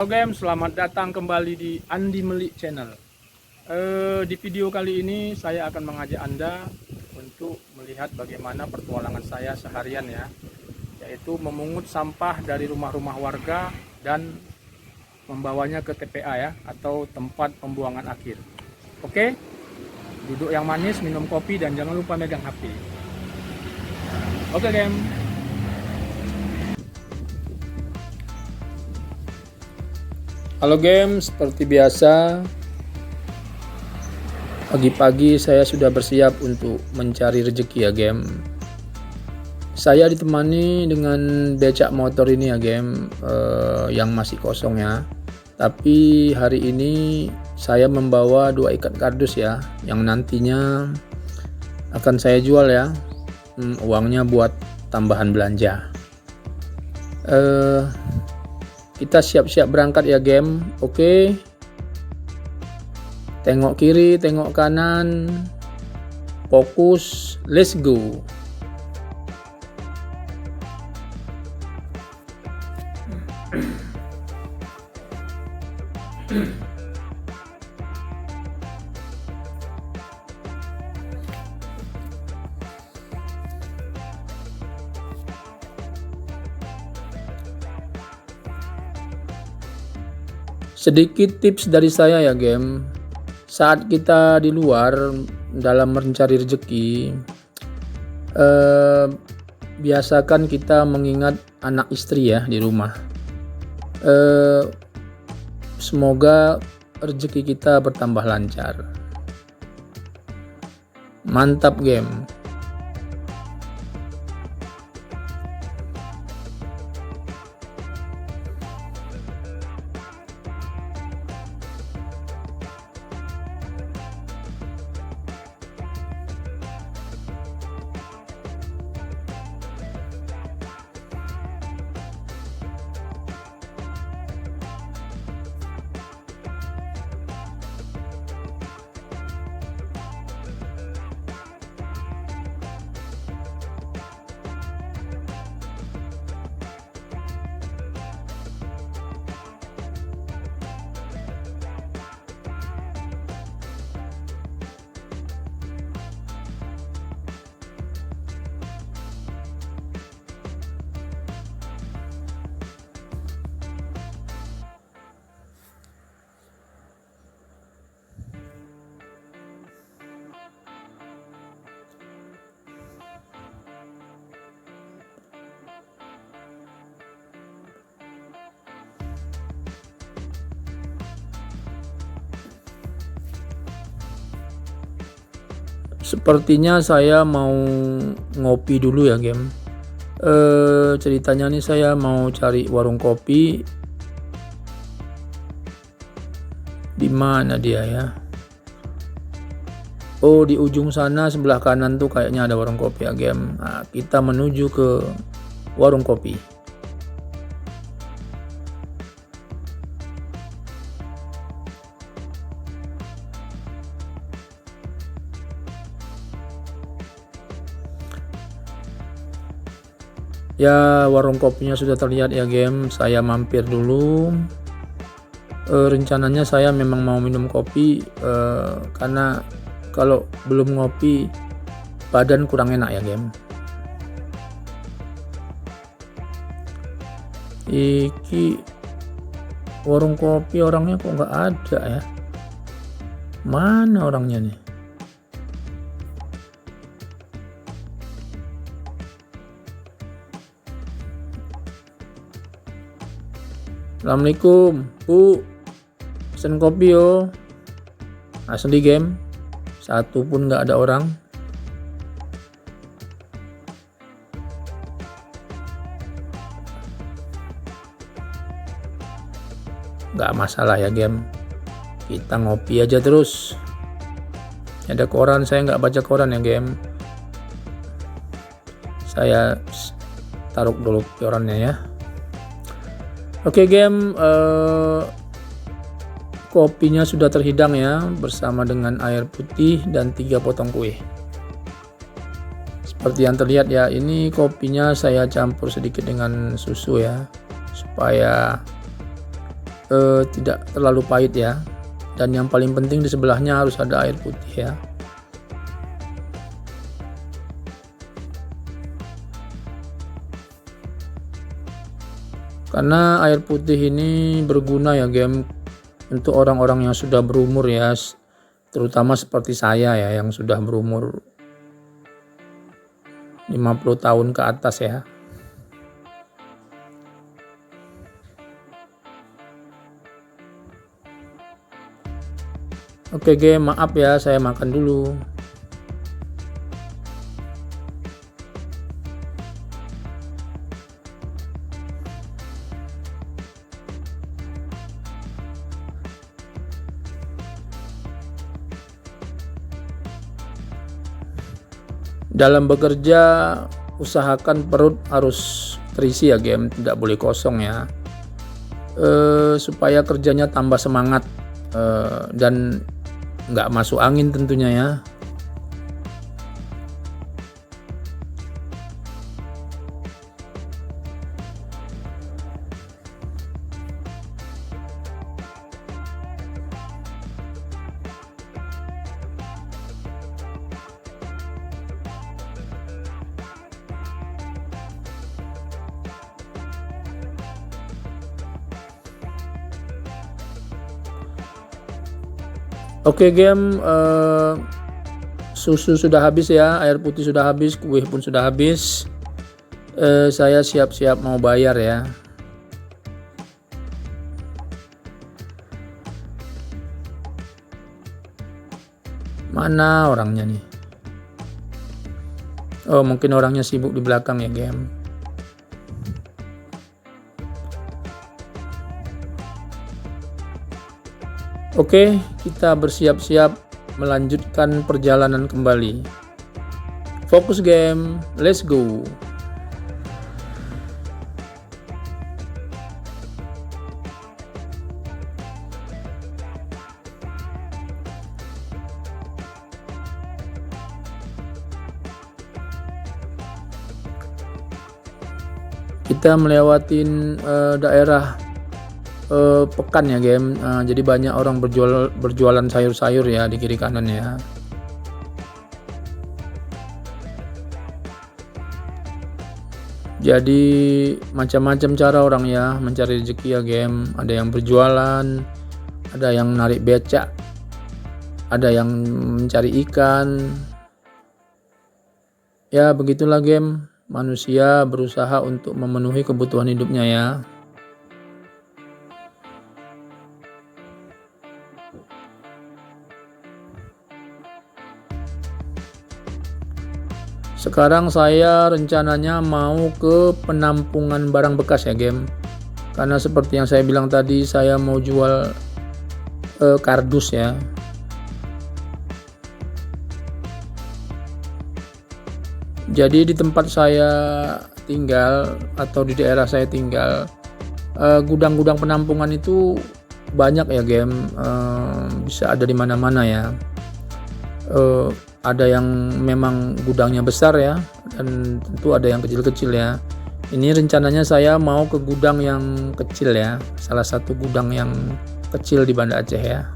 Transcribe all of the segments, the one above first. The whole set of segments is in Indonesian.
Halo game, selamat datang kembali di Andi Melik Channel. Di video kali ini saya akan mengajak Anda untuk melihat bagaimana pertualangan saya seharian ya, yaitu memungut sampah dari rumah-rumah warga dan membawanya ke TPA ya, atau tempat pembuangan akhir. Oke, duduk yang manis, minum kopi, dan jangan lupa megang HP. Oke game. Halo game, seperti biasa pagi-pagi saya sudah bersiap untuk mencari rezeki ya game. Saya ditemani dengan becak motor ini ya game, yang masih kosong ya. Tapi hari ini saya membawa 2 ikat kardus ya, yang nantinya akan saya jual ya. Uangnya buat tambahan belanja. Kita siap-siap berangkat ya game. Oke. Tengok kiri, tengok kanan. Fokus, let's go. Sedikit tips dari saya ya game. Saat kita di luar dalam mencari rezeki, biasakan kita mengingat anak istri ya di rumah. Semoga rezeki kita bertambah lancar. Mantap game. Sepertinya saya mau ngopi dulu ya game. Ceritanya nih saya mau cari warung kopi. Di mana dia ya? Oh, di ujung sana sebelah kanan tuh kayaknya ada warung kopi ya game. Nah, kita menuju ke warung kopi. Ya, warung kopinya sudah terlihat ya game. Saya mampir dulu. Rencananya saya memang mau minum kopi, karena kalau belum ngopi badan kurang enak ya game. Iki warung kopi orangnya kok nggak ada ya? Mana orangnya nih? Assalamualaikum Bu, pesen kopi yo. Asli game, satu pun nggak ada orang. Nggak masalah ya game, kita ngopi aja terus. Ada koran, saya nggak baca koran ya game. Saya taruh dulu korannya ya. Oke game, kopinya sudah terhidang ya, bersama dengan air putih dan 3 potong kue. Seperti yang terlihat ya, ini kopinya saya campur sedikit dengan susu ya, supaya tidak terlalu pahit ya. Dan yang paling penting di sebelahnya harus ada air putih ya. Karena air putih ini berguna ya game untuk orang-orang yang sudah berumur ya, terutama seperti saya ya yang sudah berumur 50 tahun ke atas ya. Oke game, maaf ya saya makan dulu. Dalam bekerja usahakan perut harus terisi ya game, tidak boleh kosong ya, supaya kerjanya tambah semangat dan nggak masuk angin tentunya ya. Oke game, susu sudah habis ya, air putih sudah habis, kue pun sudah habis. Saya siap-siap mau bayar ya. Mana orangnya nih? Oh mungkin orangnya sibuk di belakang ya game. Oke, kita bersiap-siap melanjutkan perjalanan kembali. Fokus game, let's go. Kita melewatin daerah pekan ya game, jadi banyak orang berjualan sayur-sayur ya di kiri kanan ya. Jadi macam-macam cara orang ya mencari rezeki ya game. Ada yang berjualan, ada yang narik becak, ada yang mencari ikan. Ya begitulah game, manusia berusaha untuk memenuhi kebutuhan hidupnya ya. Sekarang saya rencananya mau ke penampungan barang bekas ya game. Karena seperti yang saya bilang tadi, saya mau jual kardus ya. Jadi di tempat saya tinggal atau di daerah saya tinggal, gudang-gudang penampungan itu banyak ya game, bisa ada di mana-mana ya. Ada yang memang gudangnya besar ya, dan tentu ada yang kecil-kecil ya. Ini rencananya saya mau ke gudang yang kecil ya, salah satu gudang yang kecil di Banda Aceh ya.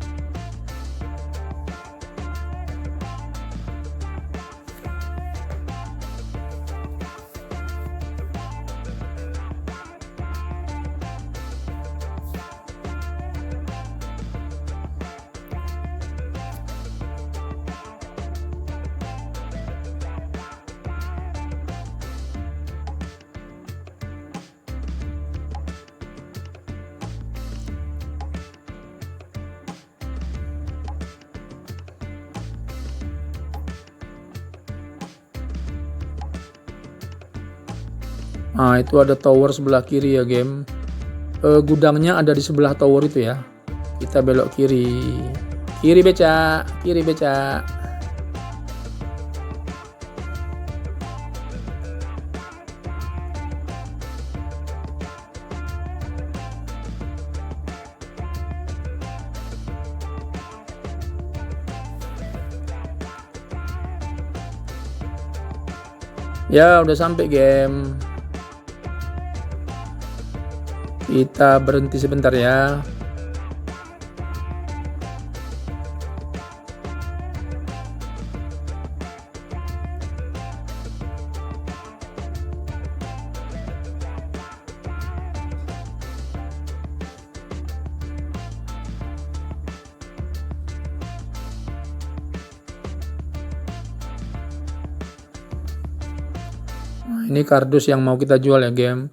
Nah itu ada tower sebelah kiri ya game, gudangnya ada di sebelah tower itu ya. Kita belok kiri, kiri beca, kiri beca. Ya udah sampai game. Kita berhenti sebentar ya. Ini kardus yang mau kita jual ya game.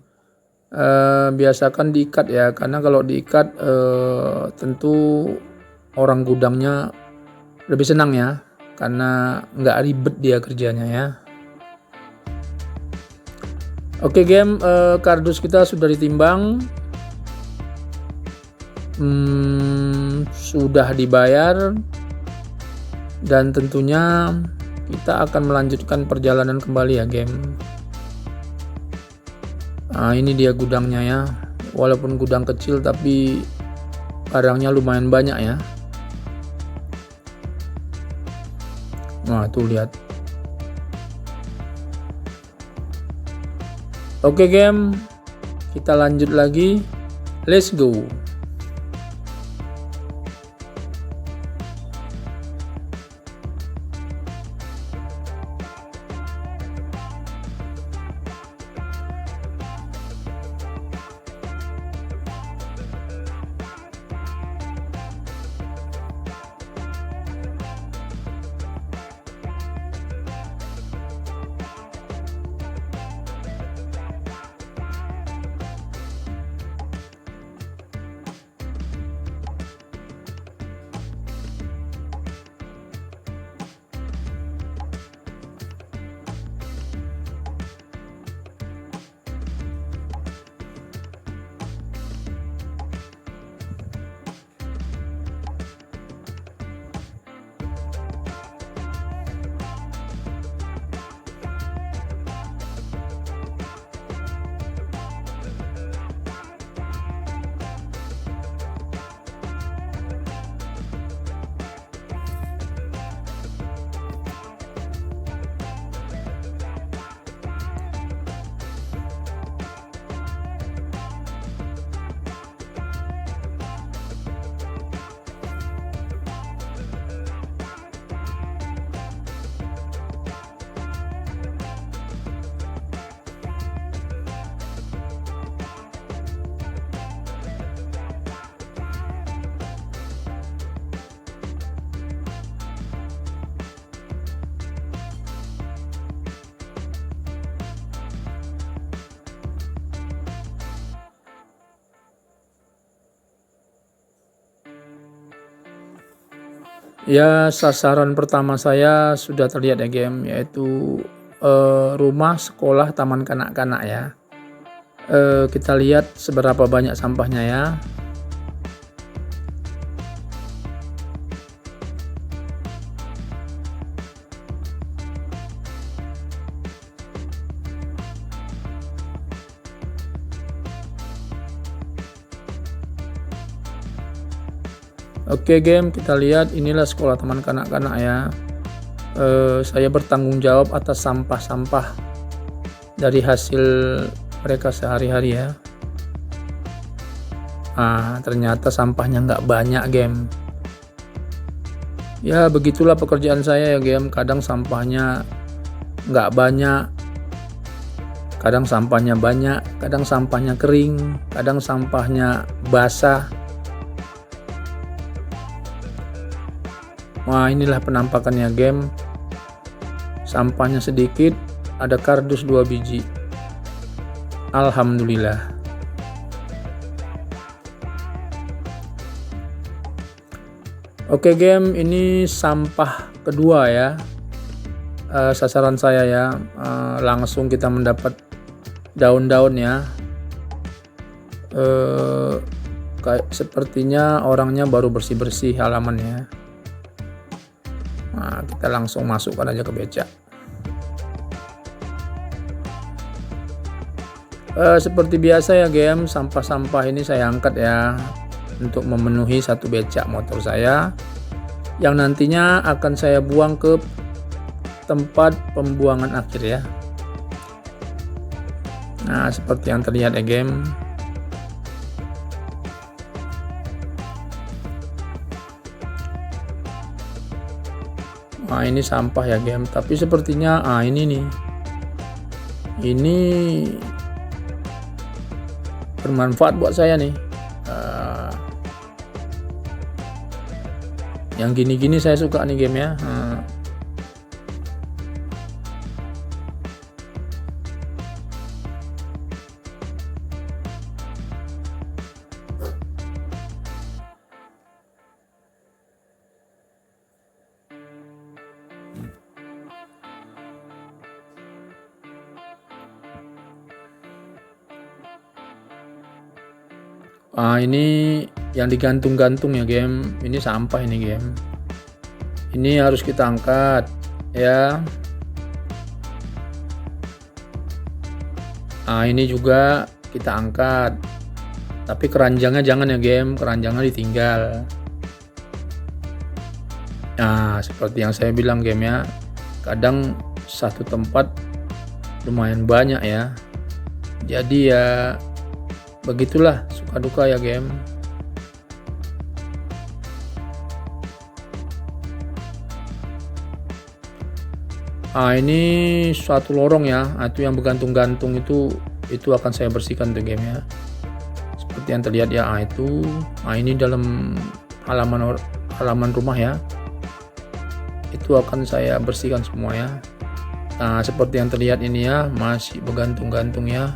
Biasakan diikat ya, karena kalau diikat tentu orang gudangnya lebih senang ya, karena nggak ribet dia kerjanya ya. Oke game, kardus kita sudah ditimbang, sudah dibayar, dan tentunya kita akan melanjutkan perjalanan kembali ya game. Nah ini dia gudangnya ya, walaupun gudang kecil tapi barangnya lumayan banyak ya. Nah tuh lihat. Oke game, kita lanjut lagi, let's go. Ya, sasaran pertama saya sudah terlihat ya game, yaitu rumah sekolah taman kanak-kanak ya. Kita lihat seberapa banyak sampahnya ya. Oke game, kita lihat inilah sekolah taman kanak-kanak ya. Saya bertanggung jawab atas sampah-sampah dari hasil mereka sehari-hari ya. Ternyata sampahnya nggak banyak game. Ya begitulah pekerjaan saya ya game. Kadang sampahnya nggak banyak, kadang sampahnya banyak, kadang sampahnya kering, kadang sampahnya basah. Wah inilah penampakannya game. Sampahnya sedikit, ada kardus 2 biji. Alhamdulillah. Oke game, ini sampah kedua ya. Sasaran saya ya, langsung kita mendapat daun-daun ya. Kayak sepertinya orangnya baru bersih-bersih halamannya. Nah, kita langsung masukkan aja ke becak. Seperti biasa ya game, sampah-sampah ini saya angkat ya untuk memenuhi satu becak motor saya yang nantinya akan saya buang ke tempat pembuangan akhir ya. Nah seperti yang terlihat ya game. Nah ini sampah ya game, tapi sepertinya ini nih, ini bermanfaat buat saya nih. Yang gini-gini saya suka nih game ya. Ini yang digantung-gantung ya game, ini sampah ini game. Ini harus kita angkat ya. Ini juga kita angkat. Tapi keranjangnya jangan ya game, keranjangnya ditinggal. Seperti yang saya bilang game ya, kadang satu tempat lumayan banyak ya. Jadi ya begitulah suka duka ya game. Ini suatu lorong ya, itu yang bergantung-gantung itu akan saya bersihkan tuh game ya. Seperti yang terlihat ya, itu ini dalam halaman rumah ya. Itu akan saya bersihkan semua ya. Seperti yang terlihat ini ya, masih bergantung-gantung ya.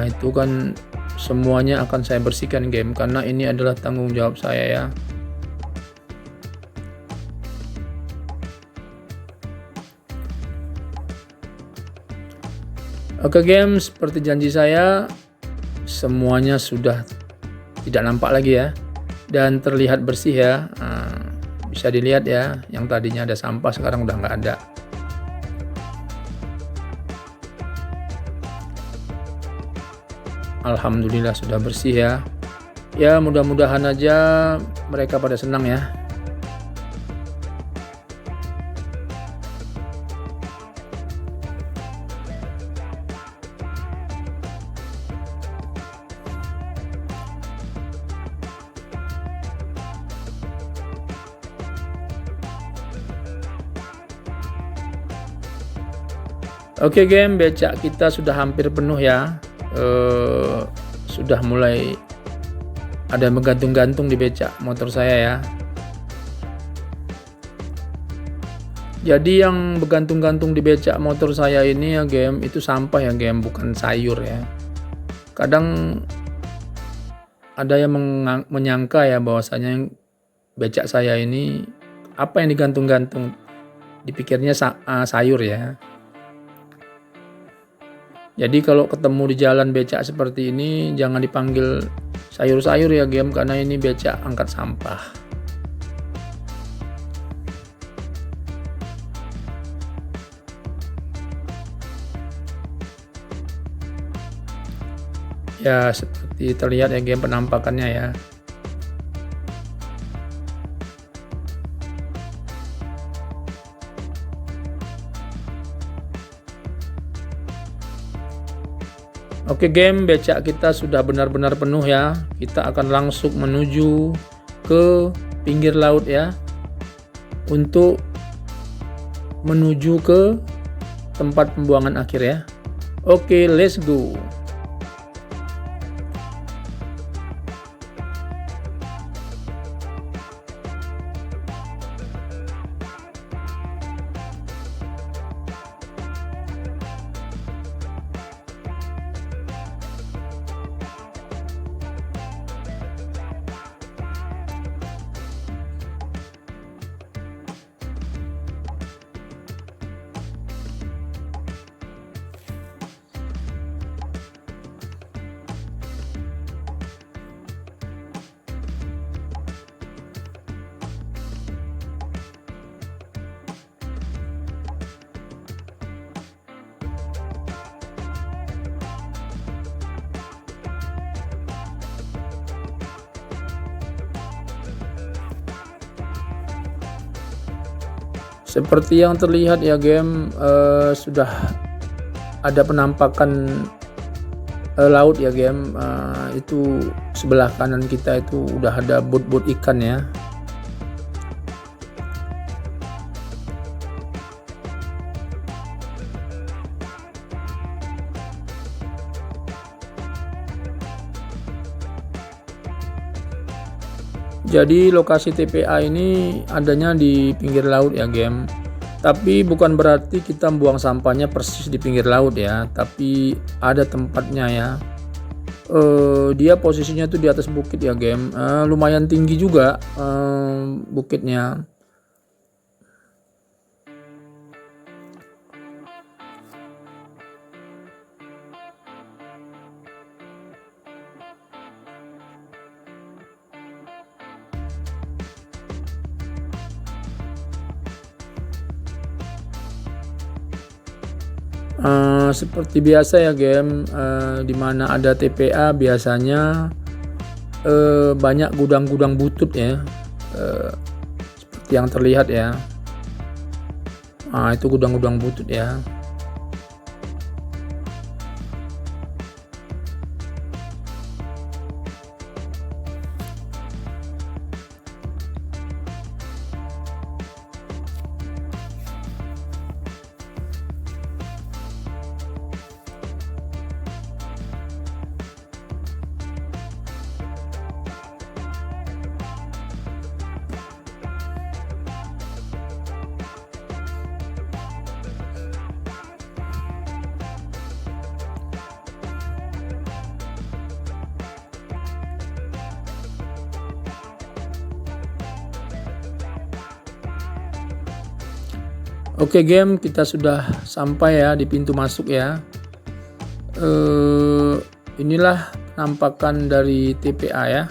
Itu kan semuanya akan saya bersihkan game, karena ini adalah tanggung jawab saya ya. Oke game, seperti janji saya, semuanya sudah tidak nampak lagi ya, dan terlihat bersih ya. Bisa dilihat ya, yang tadinya ada sampah sekarang udah nggak ada. Alhamdulillah sudah bersih ya. Ya mudah-mudahan aja mereka pada senang ya. Oke game, becak kita sudah hampir penuh ya. Sudah mulai ada menggantung-gantung di becak motor saya ya. Jadi yang bergantung-gantung di becak motor saya ini ya game, itu sampah ya game, bukan sayur ya. Kadang ada yang menyangka ya bahwasanya becak saya ini apa yang digantung-gantung, dipikirnya sayur ya. Jadi kalau ketemu di jalan becak seperti ini, jangan dipanggil sayur-sayur ya game, karena ini becak angkat sampah. Ya seperti terlihat ya game penampakannya ya. Oke game, becak kita sudah benar-benar penuh ya. Kita akan langsung menuju ke pinggir laut ya, untuk menuju ke tempat pembuangan akhir ya. Oke, let's go. Seperti yang terlihat ya game, sudah ada penampakan laut ya game. Itu sebelah kanan kita itu udah ada bot-bot ikan ya. Jadi lokasi TPA ini adanya di pinggir laut ya game. Tapi bukan berarti kita buang sampahnya persis di pinggir laut ya, tapi ada tempatnya ya. Dia posisinya tuh di atas bukit ya game. Lumayan tinggi juga bukitnya. Seperti biasa ya game, di mana ada TPA biasanya banyak gudang-gudang butut ya, seperti yang terlihat ya. Itu gudang-gudang butut ya. Oke game, kita sudah sampai ya di pintu masuk ya. Inilah penampakan dari TPA ya.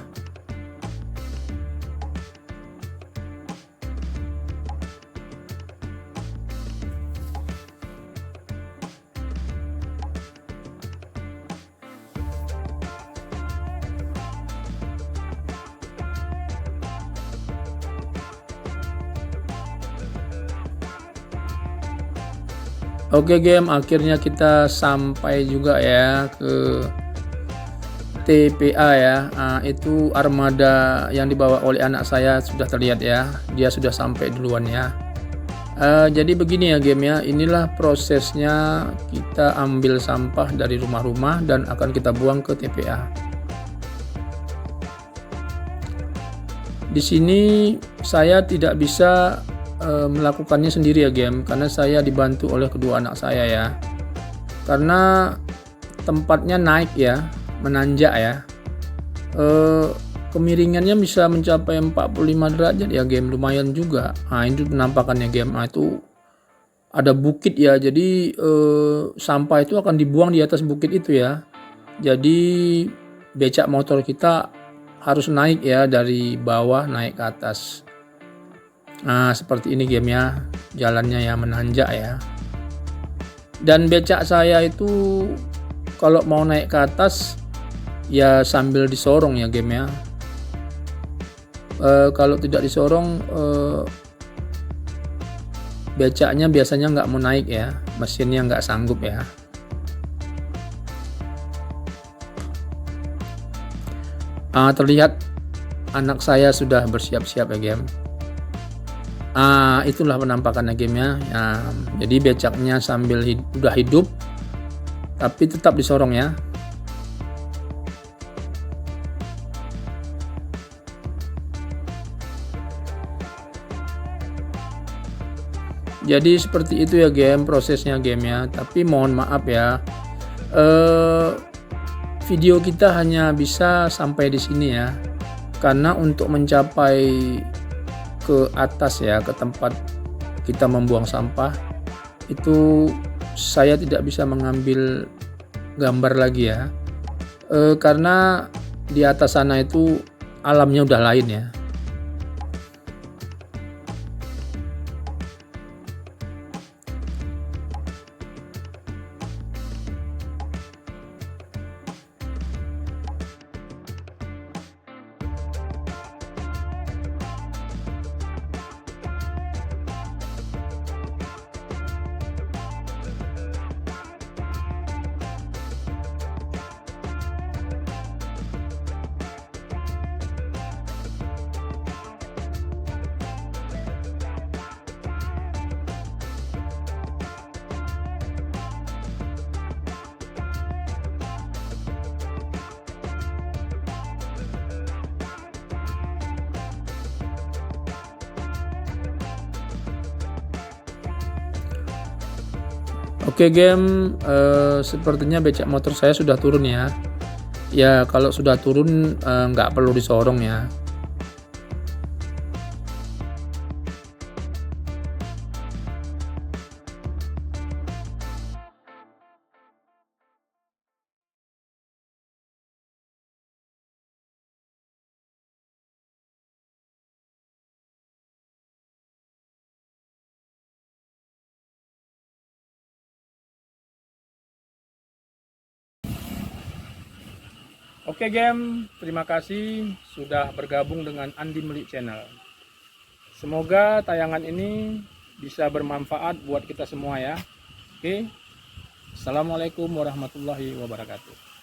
Oke game, akhirnya kita sampai juga ya ke TPA ya. Itu armada yang dibawa oleh anak saya sudah terlihat ya. Dia sudah sampai duluan ya. Jadi begini ya game ya. Inilah prosesnya kita ambil sampah dari rumah-rumah dan akan kita buang ke TPA. Di sini saya tidak bisa melakukannya sendiri ya game, karena saya dibantu oleh kedua anak saya ya. Karena tempatnya naik ya, menanjak ya. Kemiringannya bisa mencapai 45 derajat ya game, lumayan juga. Ini penampakannya game. Itu ada bukit ya, jadi sampah itu akan dibuang di atas bukit itu ya. Jadi becak motor kita harus naik ya, dari bawah naik ke atas. Seperti ini game ya, jalannya ya menanjak ya. Dan becak saya itu kalau mau naik ke atas ya sambil disorong ya game ya. Kalau tidak disorong becaknya biasanya nggak mau naik ya, mesinnya nggak sanggup ya. Terlihat anak saya sudah bersiap-siap ya game. Itulah penampakannya game ya. Jadi becaknya sambil udah hidup tapi tetap disorong ya. Jadi seperti itu ya game, prosesnya game ya. Tapi mohon maaf ya, video kita hanya bisa sampai di sini ya. Karena untuk mencapai ke atas ya, ke tempat kita membuang sampah, itu saya tidak bisa mengambil gambar lagi ya, karena di atas sana itu alamnya udah lain ya. Oke game, sepertinya becak motor saya sudah turun ya. Ya kalau sudah turun nggak perlu disorong ya. Oke game, terima kasih sudah bergabung dengan Andi Melik Channel. Semoga tayangan ini bisa bermanfaat buat kita semua ya. Oke, Assalamualaikum warahmatullahi wabarakatuh.